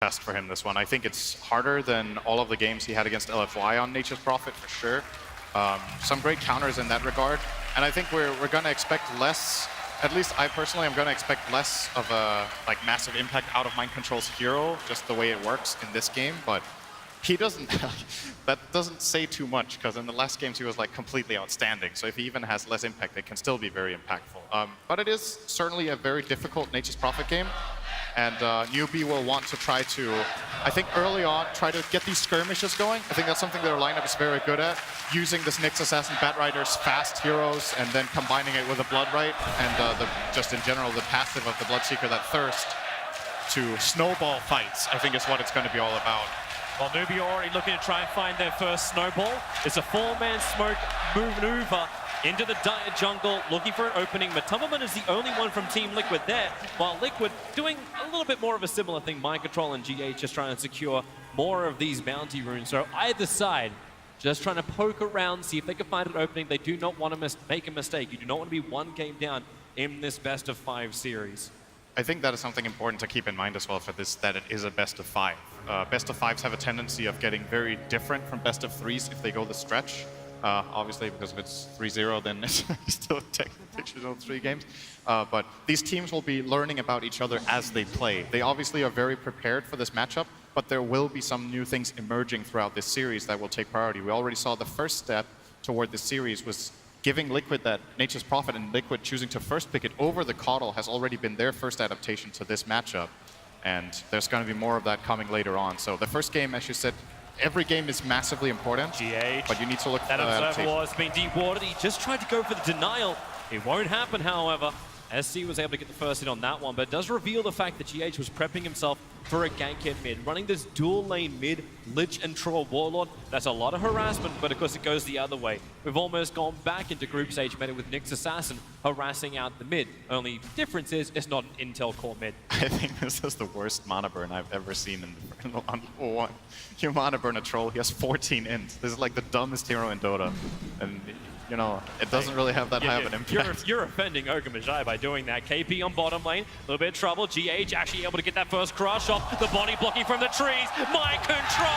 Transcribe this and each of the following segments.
best for him this one. I think it's harder than all of the games he had against LFY on Nature's Prophet for sure. Some great counters in that regard, and I think we're going to expect less. At least I personally am going to expect less of a massive impact out of Mind Control's hero, just the way it works in this game. But he doesn't. That doesn't say too much, because in the last games he was completely outstanding. So if he even has less impact, it can still be very impactful. But it is certainly a very difficult Nature's Prophet game. And Newbee will want to try to, I think early on, try to get these skirmishes going. I think that's something their lineup is very good at, using this Nyx Assassin Batrider's fast heroes and then combining it with a Bloodright and just in general the passive of the Bloodseeker, that thirst to snowball fights, I think is what it's going to be all about. Well, Newbee already looking to try and find their first snowball. It's a four-man smoke maneuver into the dire jungle, looking for an opening. Matumberman is the only one from Team Liquid there, while Liquid doing a little bit more of a similar thing. Mind Control and GH just trying to secure more of these bounty runes. So either side just trying to poke around, see if they can find an opening. They do not want to make a mistake. You do not want to be one game down in this best-of-5 series. I think that is something important to keep in mind as well for this, that it is a best-of-5. Best-of-5s have a tendency of getting very different from best-of-3s if they go the stretch. Obviously, because if it's 3-0, then it's still technically 3 games. But these teams will be learning about each other as they play. They obviously are very prepared for this matchup, but there will be some new things emerging throughout this series that will take priority. We already saw the first step toward this series was giving Liquid that Nature's Prophet, and Liquid choosing to first pick it over the Caudal has already been their first adaptation to this matchup. And there's going to be more of that coming later on. So the first game, as you said, every game is massively important, GH, but you need to look for that Observer Wall has been dewatered. He just tried to go for the denial. It won't happen, however. SC was able to get the first hit on that one, but it does reveal the fact that GH was prepping himself for a gank in mid, running this dual lane mid, Lich and Troll Warlord. That's a lot of harassment, but of course it goes the other way. We've almost gone back into group stage meta with Nyx Assassin harassing out the mid. Only difference is it's not an Intel core mid. I think this is the worst mana burn I've ever seen on level 1. You mana burn a troll, he has 14 int. This is like the dumbest hero in Dota. And you know, it doesn't really have that high of an impact. You're offending Ogre Magi by doing that. KP on bottom lane, a little bit of trouble. GH actually able to get that first crush off. The body blocking from the trees. Mind Control!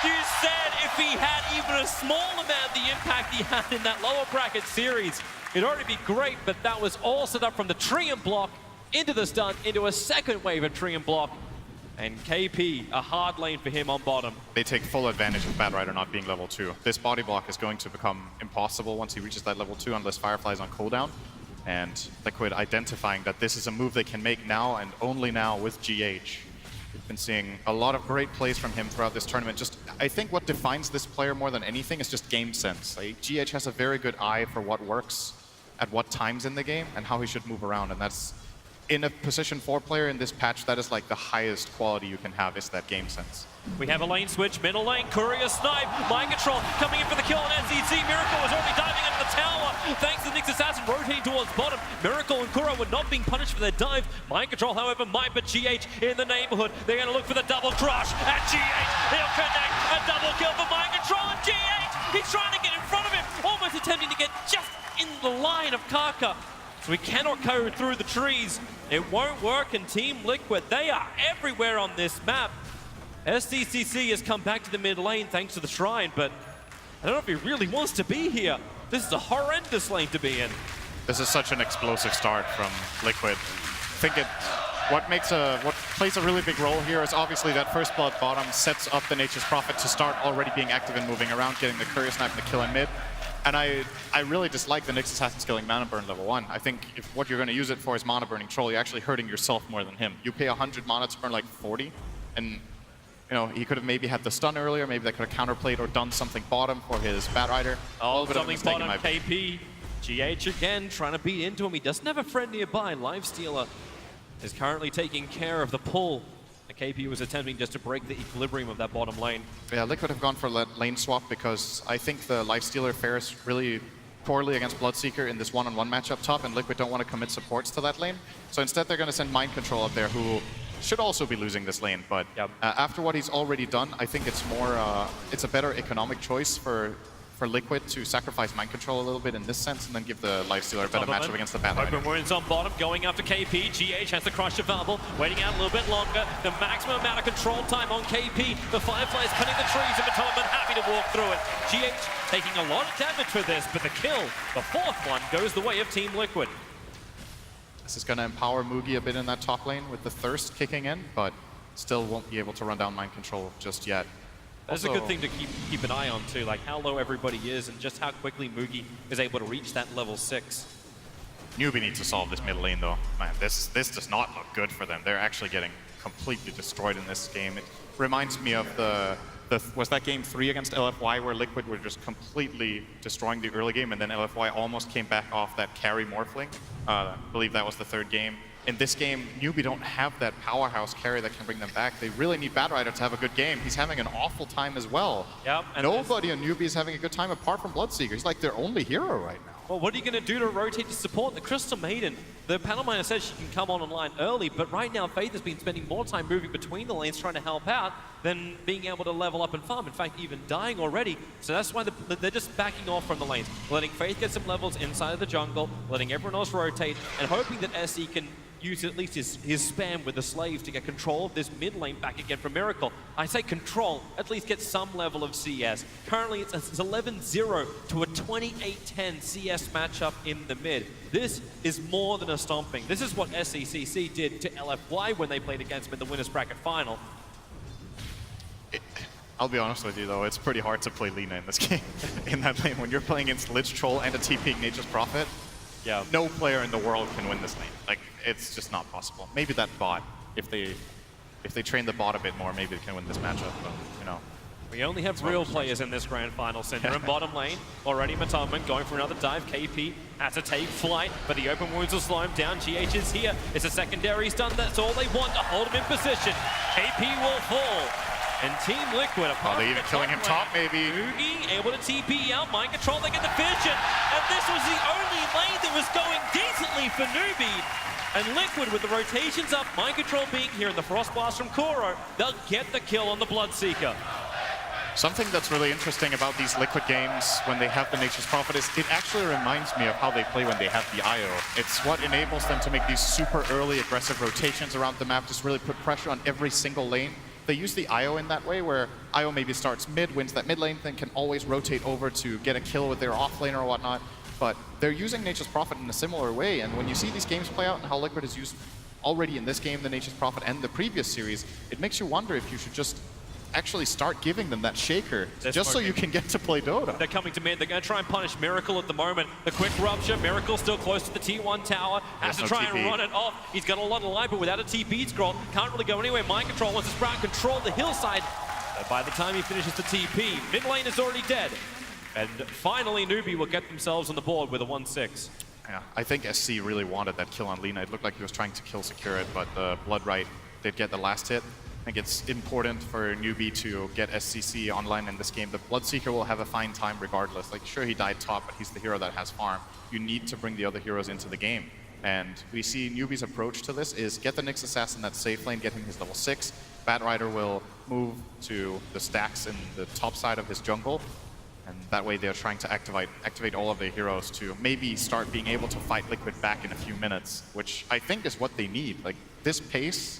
You said if he had even a small amount of the impact he had in that lower bracket series, it'd already be great, but that was all set up from the tree and block into the stun, into a second wave of tree and block. And KP, a hard lane for him on bottom. They take full advantage of Batrider not being level 2. This body block is going to become impossible once he reaches that level 2 unless Firefly is on cooldown. And Liquid identifying that this is a move they can make now and only now with GH. We've been seeing a lot of great plays from him throughout this tournament. Just, I think what defines this player more than anything is just game sense. Like, GH has a very good eye for what works at what times in the game and how he should move around, and that's in a position 4 player in this patch, that is like the highest quality you can have, is that game sense. We have a lane switch, middle lane, Courier snipe, Mind Control coming in for the kill on NCT. Miracle was already diving into the tower, thanks to Nyx Assassin rotating towards bottom. Miracle and Kuro were not being punished for their dive. Mind Control, however, might put GH in the neighborhood. They're going to look for the double crush at GH. He'll connect, a double kill for Mind Control, and GH, he's trying to get in front of him, almost attempting to get just in the line of Kaka. So we cannot go through the trees. It won't work, and Team Liquid, they are everywhere on this map. SDCC has come back to the mid lane thanks to the Shrine, but I don't know if he really wants to be here. This is a horrendous lane to be in. This is such an explosive start from Liquid. I think what plays a really big role here is obviously that first blood bottom sets up the Nature's Prophet to start already being active and moving around, getting the Courier snipe and the kill in mid. And I really dislike the Nyx Assassin killing mana burn level 1. I think if what you're going to use it for is mana burning troll, you're actually hurting yourself more than him. You pay 100 mana to burn like 40, and you know, he could have maybe had the stun earlier, maybe they could have counterplayed or done something bottom for his Batrider. Oh, something bottom, KP. GH again trying to beat into him. He doesn't have a friend nearby. Lifestealer is currently taking care of the pull. KP was attempting just to break the equilibrium of that bottom lane. Yeah, Liquid have gone for lane swap because I think the Lifestealer fares really poorly against Bloodseeker in this one-on-one matchup top, and Liquid don't want to commit supports to that lane. So instead they're going to send Mind Control up there, who should also be losing this lane. But after what he's already done, I think it's more, it's a better economic choice for for Liquid to sacrifice mind control a little bit in this sense and then give the Lifestealer a better matchup against the Bat Rider. Open wounds on bottom, going after KP. GH has the crush available, waiting out a little bit longer. The maximum amount of control time on KP. The Fireflies cutting the trees, and Matoman happy to walk through it. GH taking a lot of damage for this, but the kill, the fourth one, goes the way of Team Liquid. This is going to empower Mugi a bit in that top lane with the Thirst kicking in, but still won't be able to run down mind control just yet. That's a good thing to keep an eye on too, like how low everybody is and just how quickly Mugi is able to reach that level 6. Newbee needs to solve this mid lane though. Man, this does not look good for them. They're actually getting completely destroyed in this game. It reminds me of was that game 3 against LFY where Liquid were just completely destroying the early game and then LFY almost came back off that carry morphling. I believe that was the 3rd game. In this game, Newbee don't have that powerhouse carry that can bring them back. They really need Bat Rider to have a good game. He's having an awful time as well. Yep. Nobody on Newbee is having a good time apart from Bloodseeker. He's like their only hero right now. Well, what are you going to do to rotate to support the Crystal Maiden? The panel miner says she can come online early, but right now Faith has been spending more time moving between the lanes trying to help out than being able to level up and farm. In fact, even dying already. So that's why they're just backing off from the lanes, letting Faith get some levels inside of the jungle, letting everyone else rotate, and hoping that SE can use at least his spam with the slave to get control of this mid lane back again for Miracle. I say control, at least get some level of CS. Currently it's 11-0 to a 28-10 CS matchup in the mid. This is more than a stomping. This is what SECC did to LFY when they played against them in the winners bracket final. I'll be honest with you though, it's pretty hard to play Lina in this game. In that lane, when you're playing against Lich Troll and a TPing Nature's Prophet, yeah, no player in the world can win this lane. Like, it's just not possible. Maybe that bot, if they train the bot a bit more, maybe they can win this matchup, but, you know. We only have real players in this grand final. Cinder in bottom lane. Already Matoman going for another dive. KP has to take flight, but the open wounds will slow him down. GH is here. It's a secondary stun. That's all they want to hold him in position. KP will fall. And Team Liquid, apart they even killing him top, maybe. Newbee able to TP out, mind control, they get the vision. And this was the only lane that was going decently for Newbee. And Liquid with the rotations up, mind control being here, and the Frost Blast from Kuro, they'll get the kill on the Bloodseeker. Something that's really interesting about these Liquid games when they have the Nature's Prophet is it actually reminds me of how they play when they have the IO. It's what enables them to make these super early aggressive rotations around the map, just really put pressure on every single lane. They use the IO in that way, where IO maybe starts mid, wins that mid lane, then can always rotate over to get a kill with their off lane or whatnot. But they're using Nature's Prophet in a similar way, and when you see these games play out and how Liquid has used already in this game the Nature's Prophet and the previous series, it makes you wonder if you should just actually start giving them that shaker, just so you can get to play Dota. They're coming to mid. They're going to try and punish Miracle at the moment. The quick rupture. Miracle still close to the T1 tower. Has to try and run it off. He's got a lot of life, but without a TP scroll, can't really go anywhere. Mind control wants to sprout control the hillside. But by the time he finishes the TP, mid lane is already dead. And finally, Newbee will get themselves on the board with a 1-6. Yeah, I think SC really wanted that kill on Lina. It looked like he was trying to kill Secure it, but the Blood Right did get the last hit. I think it's important for Newbee to get SCC online in this game. The Bloodseeker will have a fine time regardless. Like, sure, he died top, but he's the hero that has farm. You need to bring the other heroes into the game. And we see Newbee's approach to this is get the Nyx Assassin that safe lane, get him his level 6. Bat Rider will move to the stacks in the top side of his jungle. And that way they're trying to activate all of their heroes to maybe start being able to fight Liquid back in a few minutes, which I think is what they need. Like, this pace,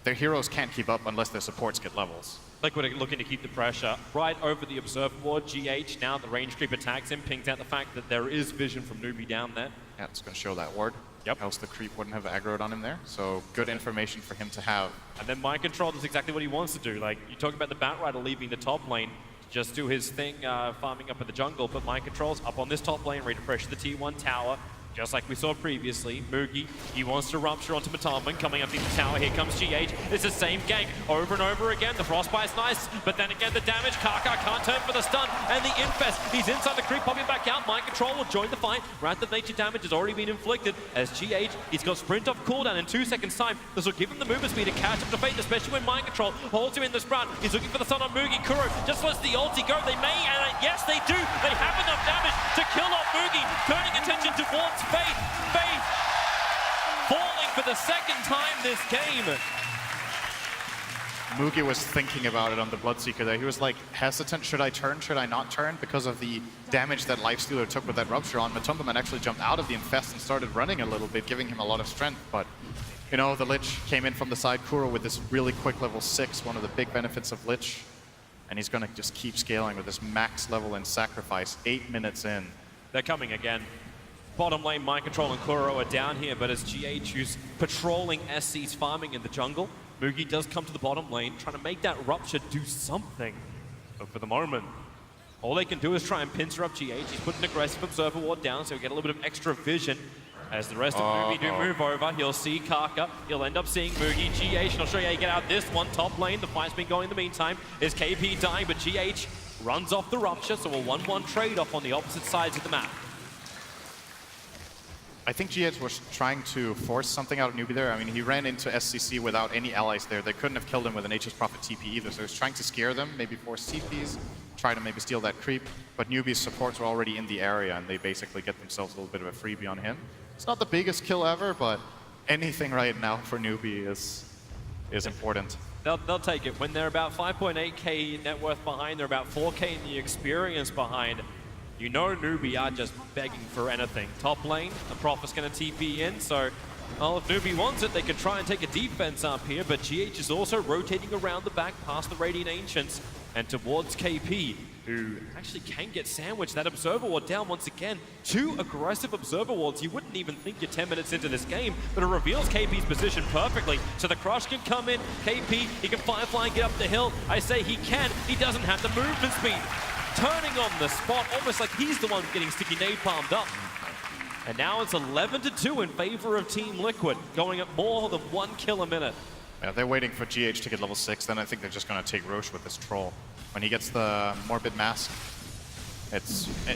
their heroes can't keep up unless their supports get levels. Liquid are looking to keep the pressure right over the Observer ward. GH, now the range creep attacks him, pings out the fact that there is vision from Newbee down there. Yeah, it's going to show that ward. Yep. Else the creep wouldn't have aggroed on him there. So good information for him to have. And then mind control does exactly what he wants to do. Like, you talk about the Bat Rider leaving the top lane, just do his thing, farming up in the jungle, but mind control's up on this top lane, ready to pressure the T1 tower. Just like we saw previously, Mugi, he wants to rupture onto Matoman, coming up into the tower. Here comes GH. It's the same gank over and over again. The Frostbite's nice, but then again the damage. Kaka can't turn for the stun, and the Infest, he's inside the creep, popping back out. Mind control will join the fight. Wrath of Nature damage has already been inflicted as GH, he's got sprint off cooldown in 2 seconds time. This will give him the movement speed to catch up to Fate, especially when mind control holds him in the sprout. He's looking for the stun on Mugi. Kuro just lets the ulti go. They may, and yes they do. They have enough damage to kill off Mugi, turning attention towards Faith. Faith falling for the second time this game. Mugi was thinking about it on the Bloodseeker there. He was like hesitant, should I turn, should I not turn? Because of the damage that Lifestealer took with that Rupture on. Matumbaman actually jumped out of the Infest and started running a little bit, giving him a lot of strength. But, you know, the Lich came in from the side, Kuro with this really quick level 6, one of the big benefits of Lich. And he's gonna just keep scaling with this max level in Sacrifice, 8 minutes in. They're coming again. Bottom lane, Mind Control and Kuro are down here, but as GH, who's patrolling SC's farming in the jungle, Mugi does come to the bottom lane, trying to make that Rupture do something. But for the moment, all they can do is try and pincer up GH. He's put an aggressive Observer Ward down, so he'll get a little bit of extra vision. As the rest of Newbee do move over, he'll see Kaka, he'll end up seeing Mugi, GH, and I'll show you how you get out this one. Top lane, the fight's been going in the meantime. Is KP dying, but GH runs off the Rupture, so a 1-1 trade-off on the opposite sides of the map. I think GH was trying to force something out of Newbee there. I mean, he ran into SCC without any allies there. They couldn't have killed him with an Nature's Prophet TP either, so he was trying to scare them, maybe force TPs, try to maybe steal that creep. But Newbee's supports were already in the area, and they basically get themselves a little bit of a freebie on him. It's not the biggest kill ever, but anything right now for Newbee is important. They'll take it. When they're about 5.8k net worth behind, they're about 4k in the experience behind. You know Newbee are just begging for anything. Top lane, the Prophet's going to TP in, so well, if Newbee wants it, they can try and take a defense up here, but GH is also rotating around the back past the Radiant Ancients and towards KP, who actually can get sandwiched. That Observer Ward down once again. 2 aggressive Observer Wards. You wouldn't even think you're 10 minutes into this game, but it reveals KP's position perfectly. So the Crush can come in, KP, he can Firefly and get up the hill. I say he can, he doesn't have the movement speed. Turning on the spot, almost like he's the one getting sticky napalmed up. And now it's 11-2 in favor of Team Liquid, going at more than 1 kill a minute. Yeah, they're waiting for GH to get level 6, then I think they're just going to take Roche with this Troll. When he gets the Morbid Mask,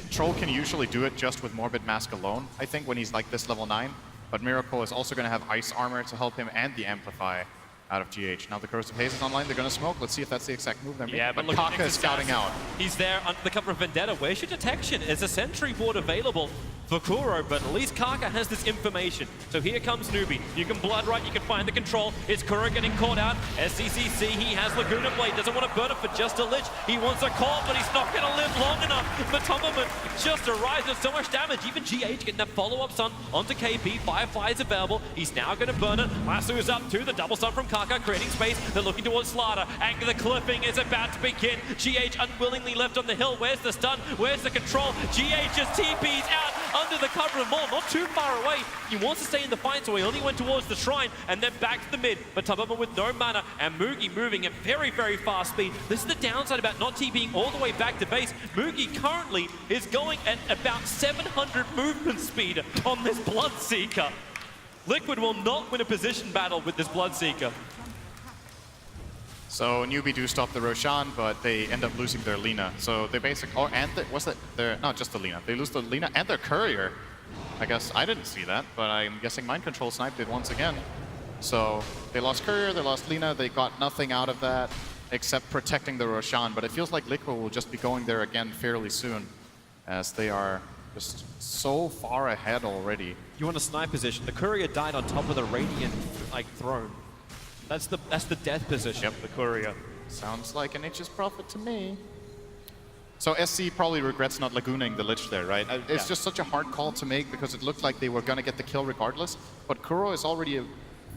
Troll can usually do it just with Morbid Mask alone, I think, when he's like this level 9. But Miracle is also going to have Ice Armor to help him and the Amplify out of GH. Now the Corrosive Haze is online, they're going to smoke. Let's see if that's the exact move they're making. Yeah, but Kaka is scouting out. He's there under the cover of Vendetta. Where's your detection? Is a sentry ward available for Kuro, but at least Kaka has this information. So here comes Newbee. You can blood right, you can find the control. It's Kuro getting caught out. SCCC, he has Laguna Blade. Doesn't want to burn it for just a Lich. He wants a call, but he's not going to live long enough. Matumbaman just arrives with so much damage. Even GH getting that follow-up stun onto KP. Firefly is available. He's now going to burn it. Lasso's up too. The double stun from Kaka, creating space. They're looking towards Slaughter. And the clipping is about to begin. GH unwillingly left on the hill. Where's the stun? Where's the control? GH just TP's out under the cover of Maul, not too far away. He wants to stay in the fight, so he only went towards the shrine and then back to the mid. But Matumbaman with no mana and Mugi moving at very, very fast speed. This is the downside about not TPing all the way back to base. Mugi currently is going at about 700 movement speed on this Bloodseeker. Liquid will not win a position battle with this Bloodseeker. So Newbee do stop the Roshan, but they end up losing their Lina. So they basically, not just the Lina. They lose the Lina and their Courier. I guess I didn't see that, but I'm guessing Mind Control sniped it once again. So they lost Courier, they lost Lina, they got nothing out of that except protecting the Roshan. But it feels like Liquid will just be going there again fairly soon, as they are just so far ahead already. You want a snipe position. The Courier died on top of the Radiant throne. That's the death position. Yep, the Courier. Sounds like an Nature's Prophet to me. So SC probably regrets not Lagooning the Lich there, right? It's just such a hard call to make because it looked like they were going to get the kill regardless. But Kuro is already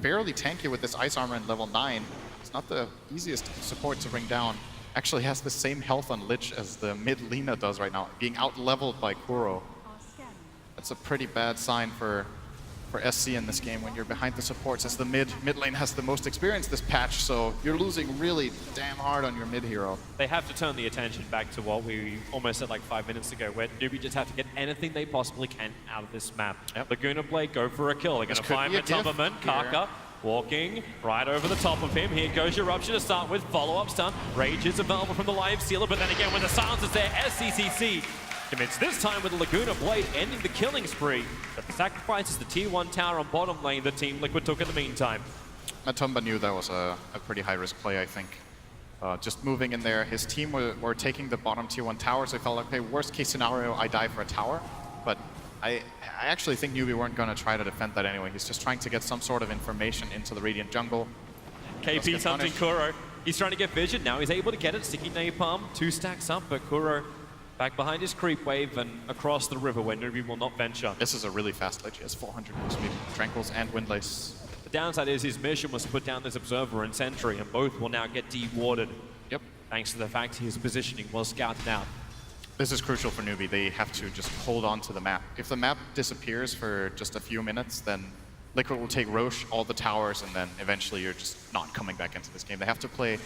fairly tanky with this Ice Armor in level 9. It's not the easiest support to bring down. Actually has the same health on Lich as the mid Lina does right now, being out-leveled by Kuro. That's a pretty bad sign for SC in this game when you're behind the supports, as the mid lane has the most experience this patch, so you're losing really damn hard on your mid hero. They have to turn the attention back to what we almost said like 5 minutes ago, where Newbee just have to get anything they possibly can out of this map. Yep. Laguna Blade, go for a kill. They're going to find Matumbaman. Kaka walking right over the top of him. Here goes your Rupture to start with. Follow-up stun. Rage is available from the Live Sealer, but then again, when the silence is there, SCCC commits this time with the Laguna Blade, ending the killing spree. But the sacrifice is the tier 1 tower on bottom lane that Team Liquid took in the meantime. Matumba knew that was a pretty high-risk play, I think. Just moving in there, his team were taking the bottom tier 1 tower, so he felt like, okay, worst case scenario, I die for a tower. But I actually think Newbee weren't going to try to defend that anyway. He's just trying to get some sort of information into the Radiant jungle. KP's hunting Kuro. He's trying to get vision. Now he's able to get it. Sticky napalm. 2 stacks up, but Kuro back behind his creep wave and across the river where Newbee will not venture. This is a really fast ledge. He has 400 boost speed, Tranquils and Windlace. The downside is his mission was to put down this Observer and Sentry, and both will now get dewarded. Yep. Thanks to the fact his positioning was scouted out. This is crucial for Newbee. They have to just hold on to the map. If the map disappears for just a few minutes, then Liquid will take Roche, all the towers, and then eventually you're just not coming back into this game. They have to play,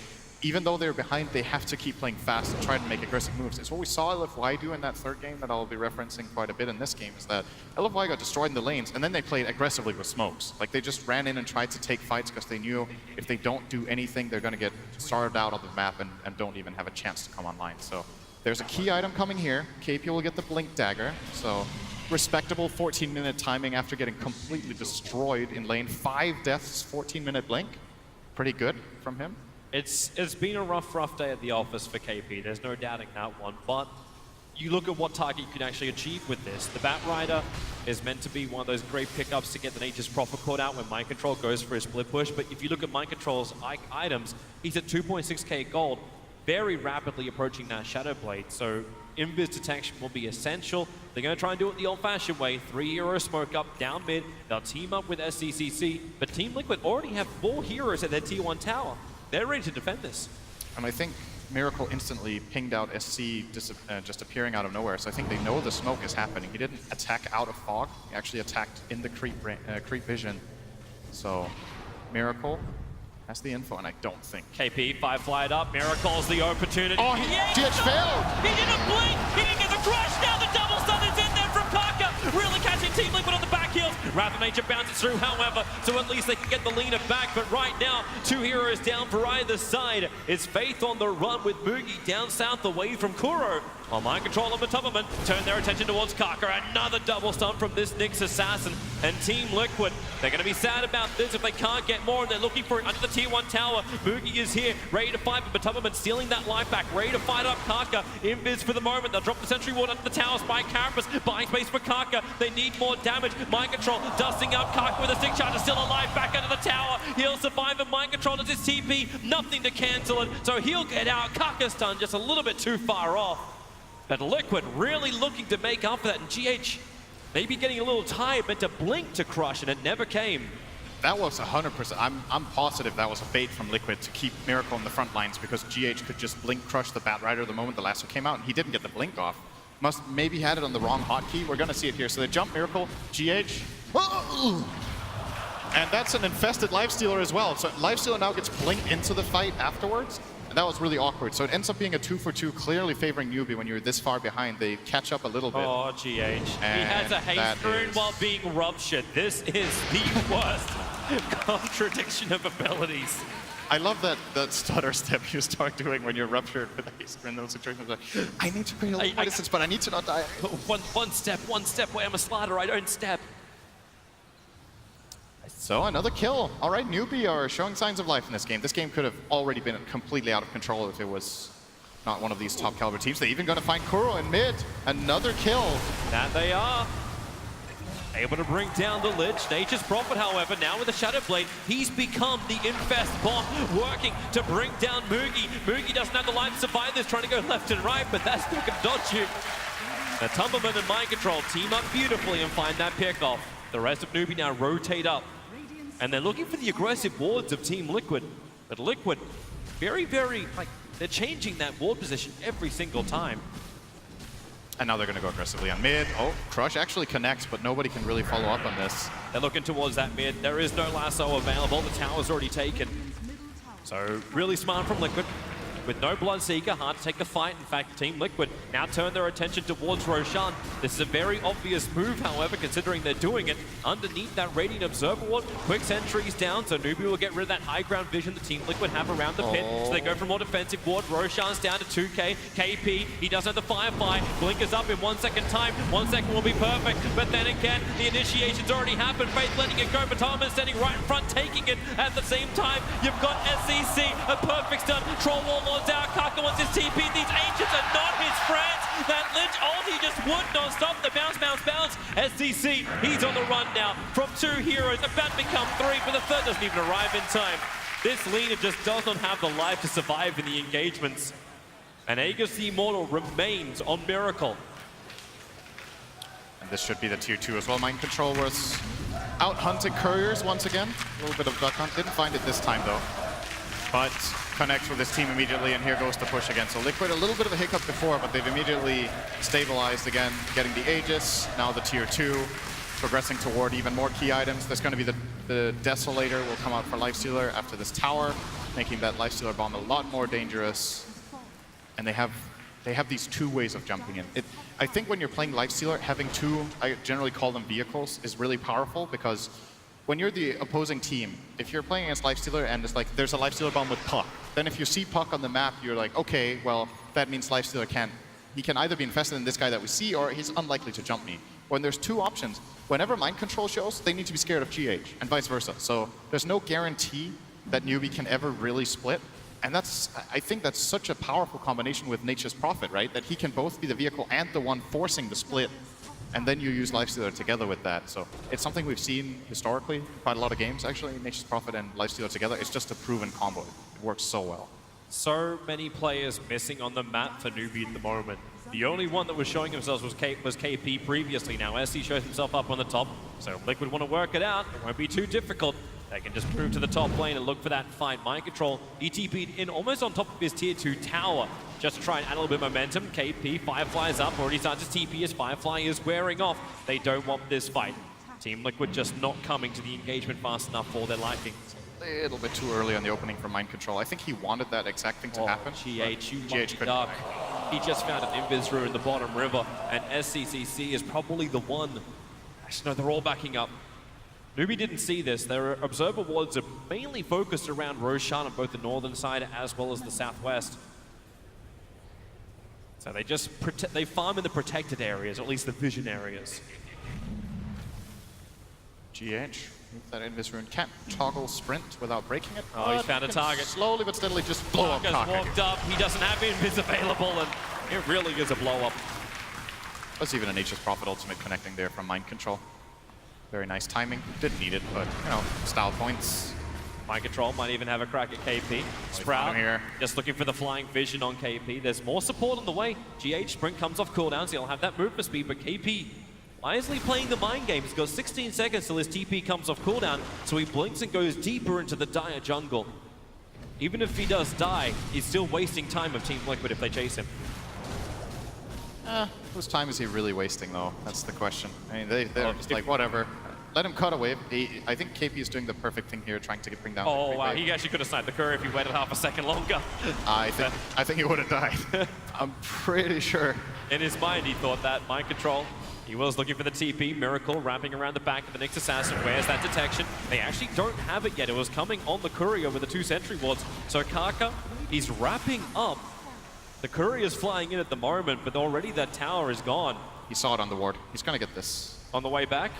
even though they're behind, they have to keep playing fast and try to make aggressive moves. It's what we saw LFY do in that third game that I'll be referencing quite a bit in this game, is that LFY got destroyed in the lanes, and then they played aggressively with smokes. Like, they just ran in and tried to take fights because they knew if they don't do anything, they're going to get starved out of the map and don't even have a chance to come online. So there's a key item coming here. KP will get the Blink Dagger, so respectable 14-minute timing after getting completely destroyed in lane. 5 deaths, 14-minute blink. Pretty good from him. It's been a rough day at the office for KP. There's no doubting that one. But you look at what target you can actually achieve with this. The Bat Rider is meant to be one of those great pickups to get the Nature's Prophet caught out when Mind Control goes for his split push. But if you look at Mind Control's items, he's at 2.6k gold, very rapidly approaching that Shadow Blade. So invis detection will be essential. They're going to try and do it the old-fashioned way. 3 hero smoke up, down mid. They'll team up with SCCC, but Team Liquid already have 4 heroes at their Tier 1 tower. They're ready to defend this. And I think Miracle instantly pinged out SC just appearing out of nowhere, so I think they know the smoke is happening. He didn't attack out of fog, he actually attacked in the creep vision. So Miracle has the info, and I don't think. KP, 5 flied up, Miracle's the opportunity. Oh, GH failed! He didn't blink! He didn't get the crush! Now the double stun is in there from Parker! Really catching Team Liquid on the back heels. Wrath of Nature bounces through, however, so at least they can get the leaner back. But right now, 2 heroes down for either side. It's Faith on the run with Moogie down south away from Kuro. On Mind Control of the Tubberman, turn their attention towards Kaka. Another double stun from this Nyx Assassin. And Team Liquid, they're going to be sad about this if they can't get more, and they're looking for it under the Tier 1 tower. Moogie is here, ready to fight, but Tubberman stealing that life back, ready to fight up Kaka. Invis for the moment, they'll drop the Sentry Ward under the towers by Carapace, buying space for Kaka. They need more damage. Mind Control dusting up Kaka with a stick charge, still alive back under the tower. He'll survive, and Mind Control does his TP, nothing to cancel it, so he'll get out. Kaka's done just a little bit too far off. But Liquid really looking to make up for that, and GH maybe getting a little tired, meant to blink to crush, and it never came. That was 100%. I'm positive that was a bait from Liquid to keep Miracle in the front lines, because GH could just blink crush the Bat Rider the moment the lasso came out, and he didn't get the blink off. Maybe had it on the wrong hotkey. We're gonna see it here. So they jump Miracle, GH. And that's an infested Lifestealer as well. So Lifestealer now gets blinked into the fight afterwards. And that was really awkward. So it ends up being a 2-for-2, clearly favoring Newbee. When you're this far behind, they catch up a little bit. Oh, GH. He has a haste rune while being ruptured. This is the worst contradiction of abilities. I love that stutter step you start doing when you're ruptured with haste rune in those situations. Like, I need to create a little distance, but I need to not die. One step where I'm a slider, I don't step. So another kill. All right, Newbee are showing signs of life in this game. This game could have already been completely out of control if it was not one of these top caliber teams. They're even going to find Kuro in mid. Another kill. That they are. Able to bring down the Lich. Nature's Prophet, however, now with the Shadow Blade, he's become the Infest bomb, working to bring down Moogie. Moogie doesn't have the life to survive this, trying to go left and right, but that's not going to dodge you. The Tumberman and Mind Control team up beautifully and find that pick off. The rest of Newbee now rotate up. And they're looking for the aggressive wards of Team Liquid. But Liquid, very, like, they're changing that ward position every single time. And now they're going to go aggressively on mid. Oh, Crush actually connects, but nobody can really follow up on this. They're looking towards that mid. There is no lasso available. The tower's already taken. So really smart from Liquid. With no Bloodseeker, hard to take the fight. In fact, Team Liquid now turn their attention towards Roshan. This is a very obvious move, however, considering they're doing it underneath that Radiant Observer ward. Quick sentries down, so Newbee will get rid of that high ground vision the Team Liquid have around the pit. So they go for more defensive ward. Roshan's down to 2k. KP, he doesn't have the Firefly. Blink is up in 1 second time. 1 second will be perfect, but then again, the initiation's already happened. Faith letting it go, but Thomas standing right in front, taking it at the same time. You've got SCC, a perfect stun. Troll Warlord's out. Kaka wants his TP. These Ancients are not his friends. That Lich ulti just would not stop the bounce. SCC, he's on the run now from 2 heroes, about to become 3, but the third doesn't even arrive in time. This Lina just does not have the life to survive in the engagements. And Aegis the Immortal remains on Miracle. And this should be the tier 2 as well. Mind Control was out hunting couriers once again. A little bit of duck hunt. Didn't find it this time though. But connects with his team immediately, and here goes the push again. So Liquid, a little bit of a hiccup before, but they've immediately stabilized again, getting the Aegis, now the tier 2, progressing toward even more key items. There's going to be the Desolator will come out for Lifestealer after this tower, making that Lifestealer bomb a lot more dangerous. And they have these 2 ways of jumping in. I think when you're playing Lifestealer, having 2, I generally call them vehicles, is really powerful, because when you're the opposing team, if you're playing against Lifestealer and it's like there's a Lifestealer bomb with Puck, then if you see Puck on the map, you're like, okay, well, that means Lifestealer he can either be invested in this guy that we see, or he's unlikely to jump me. When there's 2 options, whenever Mind Control shows, they need to be scared of GH, and vice versa. So there's no guarantee that Newbee can ever really split. And I think that's such a powerful combination with Nature's Prophet, right? That he can both be the vehicle and the one forcing the split. And then you use Lifestealer together with that. So it's something we've seen historically, quite a lot of games actually, Nature's Prophet and Lifestealer together. It's just a proven combo. It works so well. So many players missing on the map for Newbee at the moment. The only one that was showing himself was KP previously. Now SC shows himself up on the top, so Liquid want to work it out. It won't be too difficult. They can just move to the top lane and look for that fight. Mind Control, ETP'd in almost on top of his tier 2 tower, just to try and add a little bit of momentum. KP, Firefly's up, already starts his TP as Firefly is wearing off. They don't want this fight. Team Liquid just not coming to the engagement fast enough for their liking. A little bit too early on the opening for Mind Control. I think he wanted that exact thing to happen. GH, you lucky duck. He just found an Invis Rune in the bottom river, and SCCC is probably the one. Actually, no, they're all backing up. Newbee didn't see this. Their observer wards are mainly focused around Roshan on both the northern side as well as the southwest. So they just they farm in the protected areas, or at least the vision areas. GH, with that Invis Rune, can't toggle sprint without breaking it. Oh, he's found a target. Slowly but steadily just blow up Kaka's walked up. He doesn't have Invis available, and it really is a blow up. That's even a Nature's Prophet ultimate connecting there from Mind Control. Very nice timing. Didn't need it, but, you know, style points. Mind Control might even have a crack at KP. Sprout here. Just looking for the flying vision on KP. There's more support on the way. GH Sprint comes off cooldown, so he'll have that movement speed, but KP wisely playing the mind game. He's got 16 seconds till his TP comes off cooldown, so he blinks and goes deeper into the dire jungle. Even if he does die, he's still wasting time of Team Liquid if they chase him. Whose time is he really wasting, though? That's the question. I mean, they're just like, whatever. Let him cut away. I think KP is doing the perfect thing here, trying to bring down. Oh, wow. He actually could have sniped the courier if he waited half a second longer. I think he would have died. I'm pretty sure. In his mind, he thought that. Mind Control. He was looking for the TP. Miracle wrapping around the back of the Nyx Assassin. Where's that detection? They actually don't have it yet. It was coming on the courier with the 2 sentry wards. So Kaka, he's wrapping up. The courier's flying in at the moment, but already that tower is gone. He saw it on the ward. He's gonna get this. On the way back,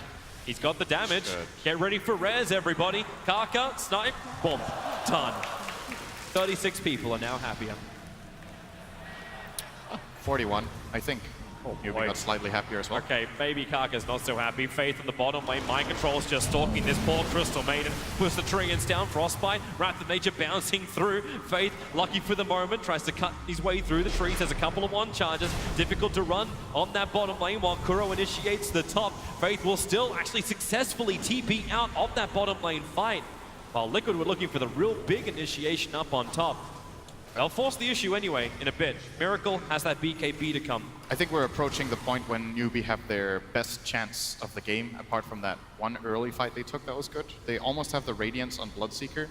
he's got the damage. Good. Get ready for res, everybody. Kaka, snipe, boom, done. 36 people are now happier. 41, I think. Oh, Newbee got slightly happier as well. Okay, maybe Kaka's not so happy. Faith on the bottom lane. Mind Control's just stalking this poor Crystal Maiden. Puts the Treants down. Frostbite. Wrath of Nature bouncing through. Faith, lucky for the moment, tries to cut his way through the trees. Has a couple of one charges. Difficult to run on that bottom lane while Kuro initiates the top. Faith will still actually successfully TP out of that bottom lane fight. While Liquid were looking for the real big initiation up on top. They'll force the issue anyway in a bit. Miracle has that BKB to come. I think we're approaching the point when Newbee have their best chance of the game, apart from that one early fight they took that was good. They almost have the Radiance on Bloodseeker,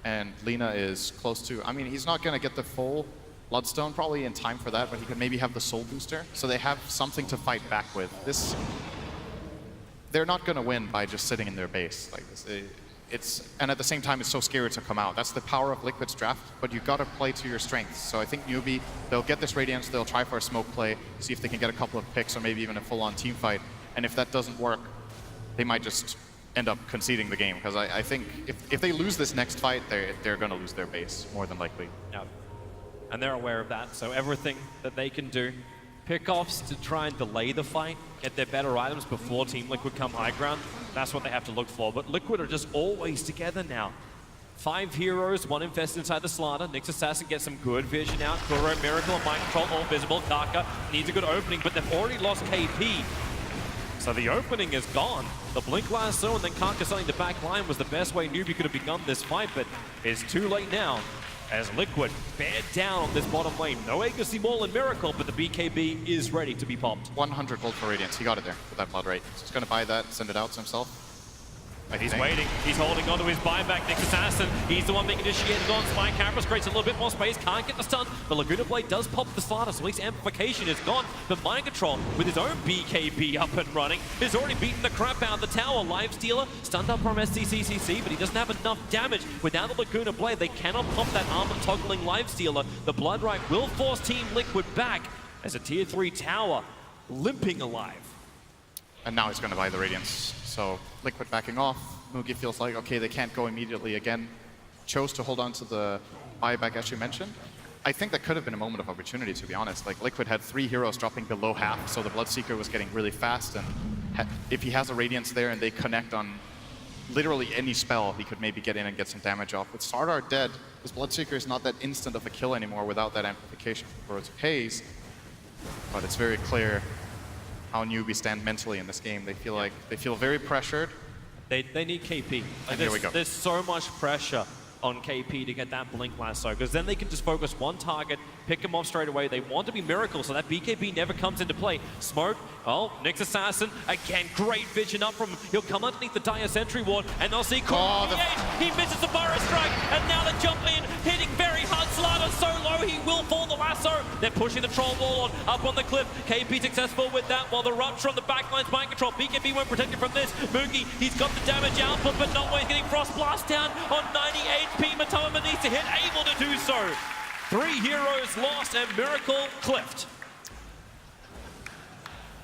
and Lina is close to... I mean, he's not going to get the full Bloodstone probably in time for that, but he could maybe have the Soul Booster, so they have something to fight back with. They're not going to win by just sitting in their base like this. And at the same time, it's so scary to come out. That's the power of Liquid's draft, but you've got to play to your strengths. So I think Newbee, they'll get this Radiance, they'll try for a smoke play, see if they can get a couple of picks or maybe even a full-on team fight. And if that doesn't work, they might just end up conceding the game. Because I think if they lose this next fight, they're going to lose their base, more than likely. Yeah. And they're aware of that, so everything that they can do, pick-offs to try and delay the fight, get their better items before Team Liquid come high ground. That's what they have to look for. But Liquid are just always together now. 5 heroes, 1 infested inside the Slaughter. Nyx Assassin gets some good vision out. Kuro, Miracle, and Mind Control all visible. Kaka needs a good opening, but they've already lost KP. So the opening is gone. The Blink Lasso and then Kaka selling the back line was the best way Newbee could have begun this fight, but it's too late now. As Liquid bear down on this bottom lane. No Agassi Maul and Miracle, but the BKB is ready to be popped. 100 gold for Radiance. He got it there with that blood rate. So he's going to buy that, send it out to himself. He's waiting. He's holding on to his buyback. Nyx Assassin, he's the one being initiated on. Spy Cameras creates a little bit more space. Can't get the stun. But Laguna Blade does pop the Slaughter, so at least amplification is gone. But Mind Control, with his own BKB up and running, has already beaten the crap out of the tower. Live Stealer stunned up from SCCCC, but he doesn't have enough damage. Without the Laguna Blade, they cannot pop that armor toggling Live Stealer. The Blood Right will force Team Liquid back as a tier 3 tower limping alive. And now he's going to buy the Radiance. So Liquid backing off. Mugi feels like, okay, they can't go immediately again. Chose to hold on to the buyback, as you mentioned. I think that could have been a moment of opportunity, to be honest. Like, Liquid had 3 heroes dropping below half, so the Bloodseeker was getting really fast, and if he has a Radiance there and they connect on literally any spell, he could maybe get in and get some damage off. With Sardar dead, this Bloodseeker is not that instant of a kill anymore without that amplification for its haze, but it's very clear how Newbee stand mentally in this game. They feel very pressured. They need KP. Like, here we go. There's so much pressure on KP to get that Blink Lasso, because then they can just focus one target, pick him off straight away. They want to be Miracle, so that BKB never comes into play. Smoke, oh, Nyx Assassin, again, great vision up from him. He'll come underneath the Dire Sentry Ward, and they'll see he misses the Burrow Strike, and now they jump in, hitting very hard. Slaughter so low, he will fall the lasso. They're pushing the Troll Warlord up on the cliff. KP successful with that, while the Rupture on the backline's Mind Control. BKB won't protect him from this. Mugi, he's got the damage output, but not when he's getting Frost Blast down on 98 HP. Matoma needs to hit, able to do so. 3 heroes lost and Miracle clipped.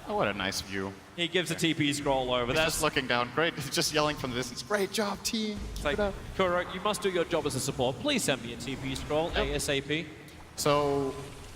Oh, what a nice view. He gives a TP scroll over. He's That's just looking down. Great. He's just yelling from the distance. Great job, team. It's like, Kuro, you must do your job as a support. Please send me a TP scroll ASAP. So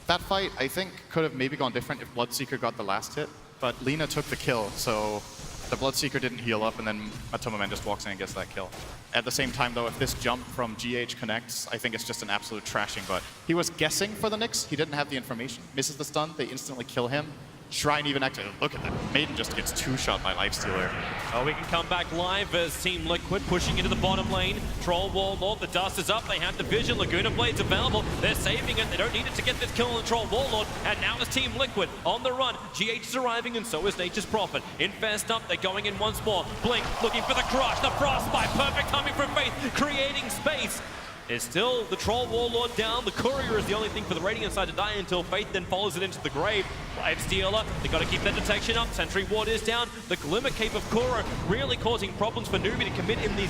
that fight, I think, could have maybe gone different if Bloodseeker got the last hit, but Lina took the kill, so the Bloodseeker didn't heal up, and then Matoma just walks in and gets that kill. At the same time, though, if this jump from GH connects, I think it's just an absolute trashing, but he was guessing for the Nyx. He didn't have the information. Misses the stun. They instantly kill him. Shrine even activated. Look at that. Maiden just gets 2-shot by Lifestealer. Oh, we can come back live as Team Liquid pushing into the bottom lane. Troll Warlord, the dust is up. They have the vision. Laguna Blade's available. They're saving it. They don't need it to get this kill on the Troll Warlord. And now it's Team Liquid on the run. GH is arriving, and so is Nature's Prophet. Infest up. They're going in once more. Blink looking for the crush. The Frostbite. Perfect timing from Faith. Creating space. Is still the Troll Warlord down. The Courier is the only thing for the Radiant side to die until Faith then follows it into the grave. Live Stealer, they got to keep that detection up. Sentry Ward is down. The Glimmer Cape of Kuro really causing problems for Newbee to commit in these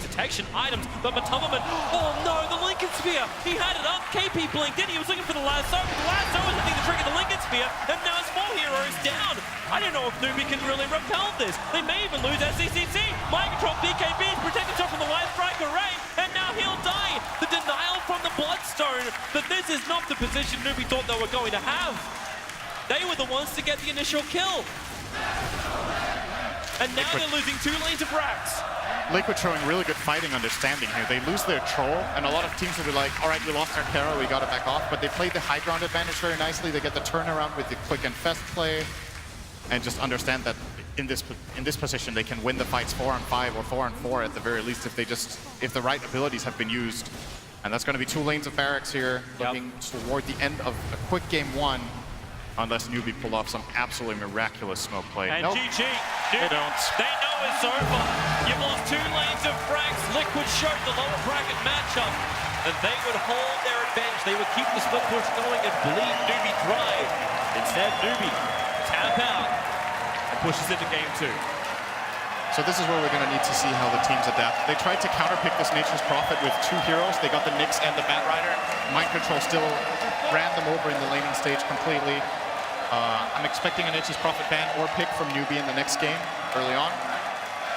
detection items. But Matoma, oh no, the Lincoln Sphere! He had it up. KP blinked in. He was looking for the lasso. The lasso is the thing to trigger the Lincoln Sphere. And now it's 4 heroes down. I don't know if Newbee can really repel this. They may even lose SCCC. Mind Control BKB is protecting himself from the Live Strike Array. And now he'll die. The denial from the Bloodstone, but this is not the position Newbee thought they were going to have. They were the ones to get the initial kill. And now they're losing 2 lanes of racks. Liquid showing really good fighting understanding here. They lose their Troll, and a lot of teams will be like, all right, we lost our Kara, we got to back off. But they played the high ground advantage very nicely. They get the turnaround with the quick and fast play, and just understand that in this position they can win the fights 4-on-5 or 4-on-4 at the very least if the right abilities have been used. And that's going to be 2 lanes of barracks here, looking toward the end of a quick game 1, unless Newbee pull off some absolutely miraculous smoke play. And GG, they don't. They know it's over. You've lost 2 lanes of frags. Liquid showed the lower bracket matchup that they would hold their advantage. They would keep the split push going and bleed Newbee dry. Instead, Newbee tap out and pushes into game 2. So this is where we're going to need to see how the teams adapt. They tried to counterpick this Nature's Prophet with 2 heroes. They got the Nyx and the Batrider. Mind Control still ran them over in the laning stage completely. I'm expecting a Nature's Prophet ban or pick from Newbee in the next game early on.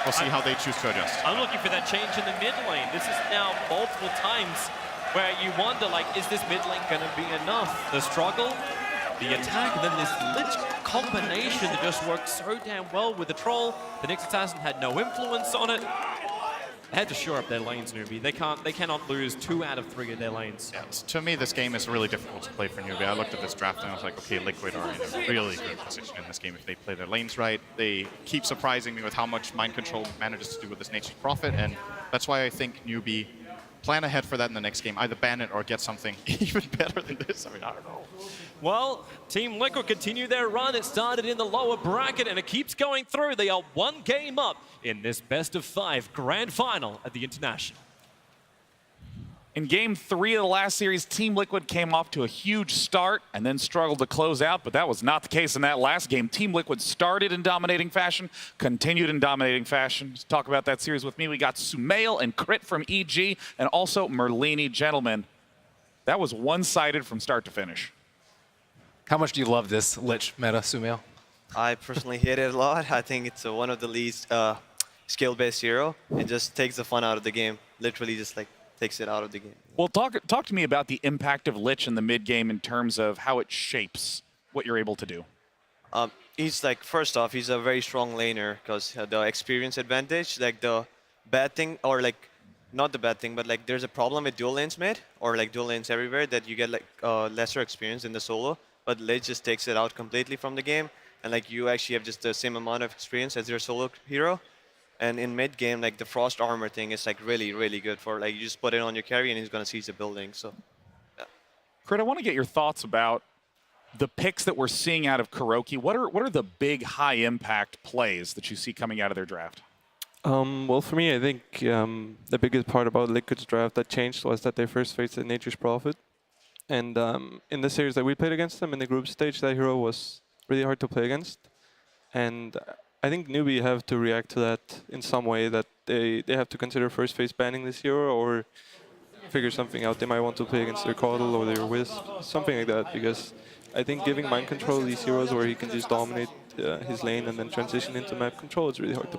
We'll see how they choose to adjust. I'm looking for that change in the mid lane. This is now multiple times where you wonder, like, is this mid lane going to be enough? The struggle, the attack, and then this Lich combination that just worked so damn well with the Troll. The Nyx Assassin had no influence on it. They had to shore up their lanes, Newbee. They cannot lose 2 out of 3 of their lanes. Yeah, to me, this game is really difficult to play for Newbee. I looked at this draft and I was like, okay, Liquid are in a really good position in this game if they play their lanes right. They keep surprising me with how much mind control manages to do with this Nature's Prophet, and that's why I think Newbee plan ahead for that in the next game. Either ban it or get something even better than this. I mean, I don't know. Well, Team Liquid continue their run. It started in the lower bracket and it keeps going through. They are 1 game up in this best of 5 grand final at the International. In Game 3 of the last series, Team Liquid came off to a huge start and then struggled to close out, but that was not the case in that last game. Team Liquid started in dominating fashion, continued in dominating fashion. To talk about that series with me, we got Sumail and Crit from EG, and also Merlini. Gentlemen, that was one-sided from start to finish. How much do you love this Lich meta, Sumail? I personally hate it a lot. I think it's one of the least skill-based hero. It just takes the fun out of the game. Literally just like takes it out of the game. Well, talk to me about the impact of Lich in the mid game in terms of how it shapes what you're able to do. He's like, first off, he's a very strong laner because the experience advantage, like the bad thing, or like not the bad thing, but like there's a problem with dual lanes mid, or like dual lanes everywhere, that you get like lesser experience in the solo, but Lich just takes it out completely from the game, and like you actually have just the same amount of experience as your solo hero. And in mid game, like the frost armor thing is like really, really good for like you just put it on your carry and he's gonna seize the building. So, yeah. Crit, I want to get your thoughts about the picks that we're seeing out of Kuroki. What are the big high impact plays that you see coming out of their draft? Well, for me, I think the biggest part about Liquid's draft that changed was that they first faced the Nature's Prophet. And in the series that we played against them in the group stage, that hero was really hard to play against. And I think Newbee have to react to that in some way, that they have to consider first phase banning this hero or figure something out. They might want to play against their Caudal or their Wisp, something like that, because I think giving mind control these heroes where he can just dominate his lane and then transition into map control is really hard to